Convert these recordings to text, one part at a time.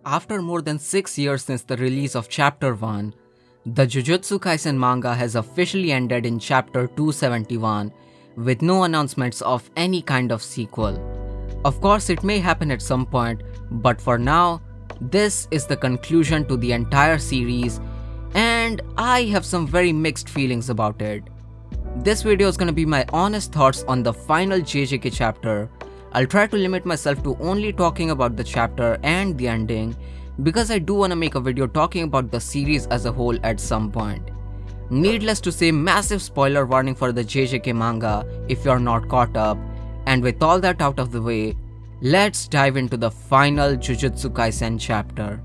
After more than 6 years since the release of Chapter 1, the Jujutsu Kaisen manga has officially ended in Chapter 271 with no announcements of any kind of sequel. Of course, it may happen at some point, but for now, this is the conclusion to the entire series, and I have some very mixed feelings about it. This video is gonna be my honest thoughts on the final JJK chapter. I'll try to limit myself to only talking about the chapter and the ending, because I do wanna make a video talking about the series as a whole at some point. Needless to say, massive spoiler warning for the JJK manga if you're not caught up, and with all that out of the way, let's dive into the final Jujutsu Kaisen chapter.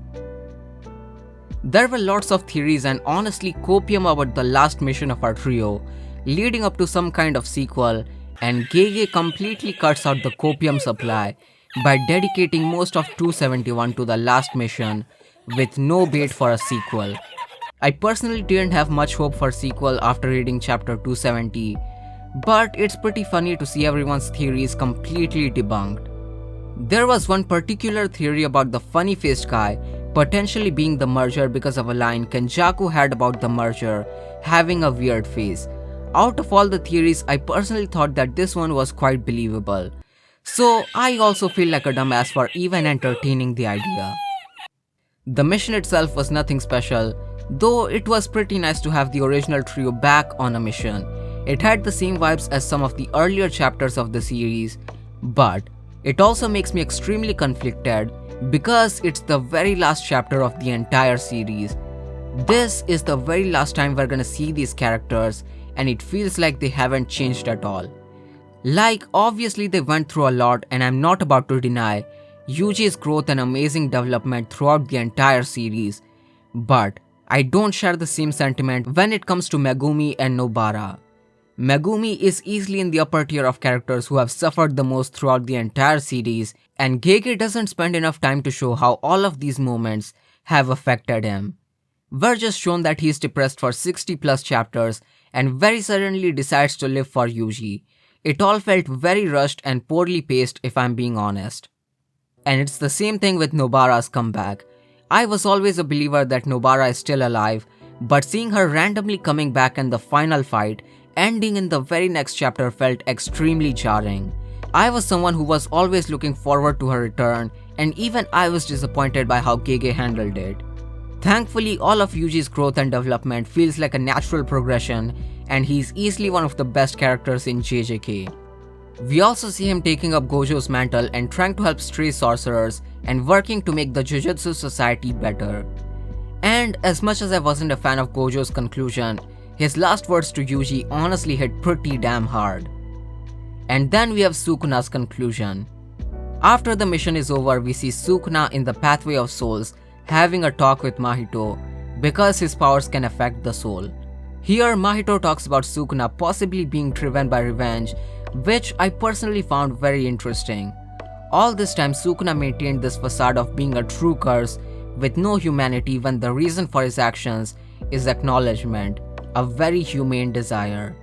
There were lots of theories and honestly copium about the last mission of our trio, leading up to some kind of sequel, and Gege completely cuts out the copium supply by dedicating most of 271 to the last mission with no bait for a sequel. I personally didn't have much hope for sequel after reading chapter 270, but it's pretty funny to see everyone's theories completely debunked. There was one particular theory about the funny-faced guy potentially being the merger because of a line Kenjaku had about the merger having a weird face. Out of all the theories, I personally thought that this one was quite believable. So I also feel like a dumbass for even entertaining the idea. The mission itself was nothing special, though it was pretty nice to have the original trio back on a mission. It had the same vibes as some of the earlier chapters of the series, but it also makes me extremely conflicted because it's the very last chapter of the entire series. This is the very last time we're gonna see these characters, and it feels like they haven't changed at all. Like, obviously they went through a lot, and I'm not about to deny Yuji's growth and amazing development throughout the entire series, but I don't share the same sentiment when it comes to Megumi and Nobara. Megumi is easily in the upper tier of characters who have suffered the most throughout the entire series, and Gege doesn't spend enough time to show how all of these moments have affected him. We're just shown that he's depressed for 60 plus chapters and very suddenly decides to live for Yuji. It all felt very rushed and poorly paced if I'm being honest. And it's the same thing with Nobara's comeback. I was always a believer that Nobara is still alive, but seeing her randomly coming back in the final fight, ending in the very next chapter felt extremely jarring. I was someone who was always looking forward to her return, and even I was disappointed by how Gege handled it. Thankfully, all of Yuji's growth and development feels like a natural progression, and he's easily one of the best characters in JJK. We also see him taking up Gojo's mantle and trying to help stray sorcerers and working to make the Jujutsu society better. And as much as I wasn't a fan of Gojo's conclusion, his last words to Yuji honestly hit pretty damn hard. And then we have Sukuna's conclusion. After the mission is over, we see Sukuna in the Pathway of Souls having a talk with Mahito because his powers can affect the soul. Here, Mahito talks about Sukuna possibly being driven by revenge, which I personally found very interesting. All this time, Sukuna maintained this facade of being a true curse with no humanity when the reason for his actions is acknowledgement, a very humane desire.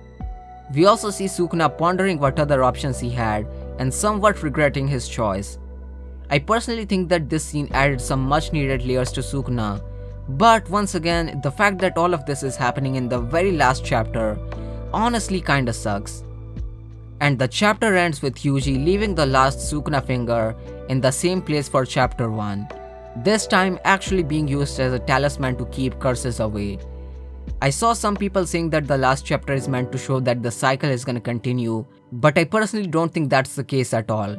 We also see Sukuna pondering what other options he had and somewhat regretting his choice. I personally think that this scene added some much needed layers to Sukuna, but once again, the fact that all of this is happening in the very last chapter honestly kinda sucks. And the chapter ends with Yuji leaving the last Sukuna finger in the same place for chapter 1, this time actually being used as a talisman to keep curses away. I saw some people saying that the last chapter is meant to show that the cycle is gonna continue, but I personally don't think that's the case at all.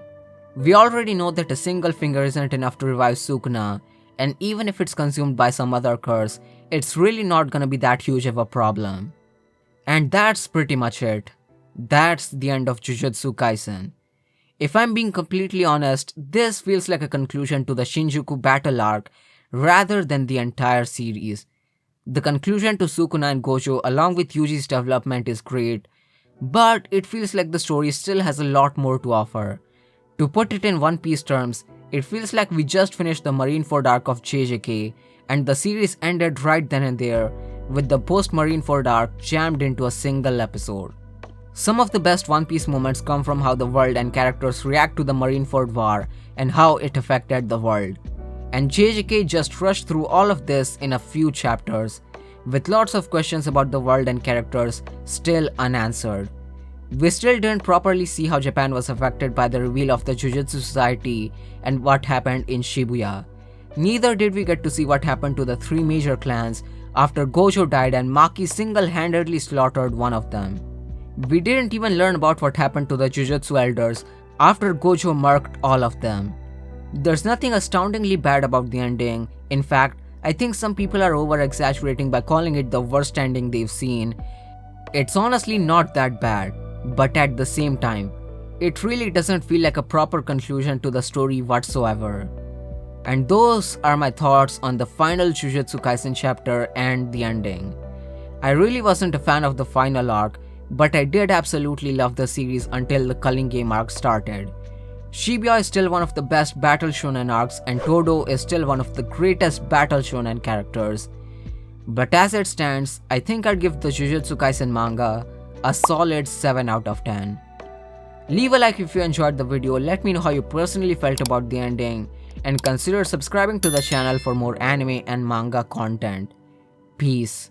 We already know that a single finger isn't enough to revive Sukuna, and even if it's consumed by some other curse, it's really not gonna be that huge of a problem. And that's pretty much it. That's the end of Jujutsu Kaisen. If I'm being completely honest, this feels like a conclusion to the Shinjuku battle arc rather than the entire series. The conclusion to Sukuna and Gojo along with Yuji's development is great, but it feels like the story still has a lot more to offer. To put it in One Piece terms, it feels like we just finished the Marineford arc of JJK and the series ended right then and there with the post-Marineford arc jammed into a single episode. Some of the best One Piece moments come from how the world and characters react to the Marineford War and how it affected the world. and JJK just rushed through all of this in a few chapters, with lots of questions about the world and characters still unanswered. We still didn't properly see how Japan was affected by the reveal of the Jujutsu Society and what happened in Shibuya. Neither did we get to see what happened to the three major clans after Gojo died and Maki single-handedly slaughtered one of them. We didn't even learn about what happened to the Jujutsu elders after Gojo murked all of them. There's nothing astoundingly bad about the ending. In fact, I think some people are over-exaggerating by calling it the worst ending they've seen. It's honestly not that bad, but at the same time, it really doesn't feel like a proper conclusion to the story whatsoever. And those are my thoughts on the final Jujutsu Kaisen chapter and the ending. I really wasn't a fan of the final arc, but I did absolutely love the series until the Culling Game arc started. Shibuya is still one of the best battle shonen arcs and Todo is still one of the greatest battle shonen characters. But as it stands, I think I'd give the Jujutsu Kaisen manga a solid 7 out of 10. Leave a like if you enjoyed the video, let me know how you personally felt about the ending, and consider subscribing to the channel for more anime and manga content. Peace.